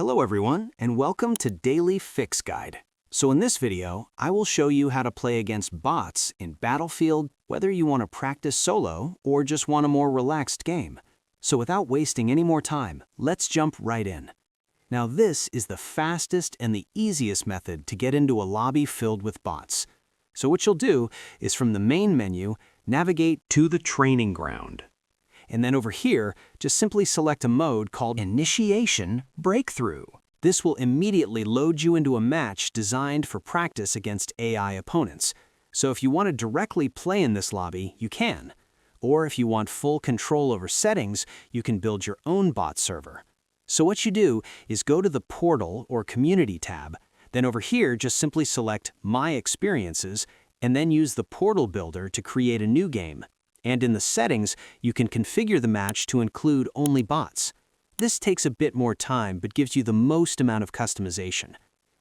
Hello everyone, and welcome to Daily Fix Guide. So in this video, I will show you how to play against bots in Battlefield, whether you want to practice solo or just want a more relaxed game. So without wasting any more time, let's jump right in. Now this is the fastest and the easiest method to get into a lobby filled with bots. So what you'll do is from the main menu, navigate to the training ground. And then over here, just simply select a mode called Initiation Breakthrough. This will immediately load you into a match designed for practice against AI opponents. So if you want to directly play in this lobby, you can. Or if you want full control over settings, you can build your own bot server. So what you do is go to the Portal or Community tab. Then over here, just simply select My Experiences, and then use the Portal Builder to create a new game. And in the settings, you can configure the match to include only bots. This takes a bit more time, but gives you the most amount of customization.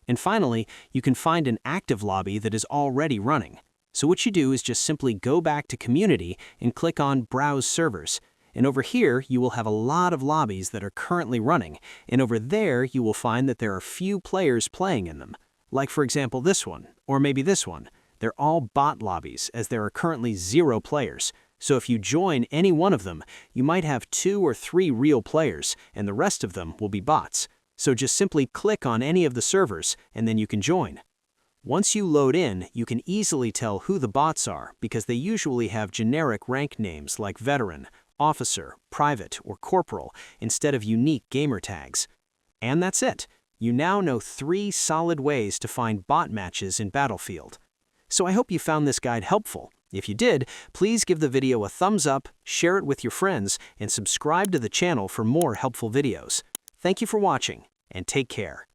And finally, you can find an active lobby that is already running. So what you do is just simply go back to Community and click on Browse Servers. And over here, you will have a lot of lobbies that are currently running. And over there, you will find that there are few players playing in them. Like for example, this one, or maybe this one. They're all bot lobbies, as there are currently 0 players. So if you join any one of them, you might have 2 or 3 real players, and the rest of them will be bots. So just simply click on any of the servers, and then you can join. Once you load in, you can easily tell who the bots are because they usually have generic rank names like Veteran, Officer, Private, or Corporal instead of unique gamer tags. And that's it. You now know 3 solid ways to find bot matches in Battlefield. So I hope you found this guide helpful. If you did, please give the video a thumbs up, share it with your friends, and subscribe to the channel for more helpful videos. Thank you for watching, and take care.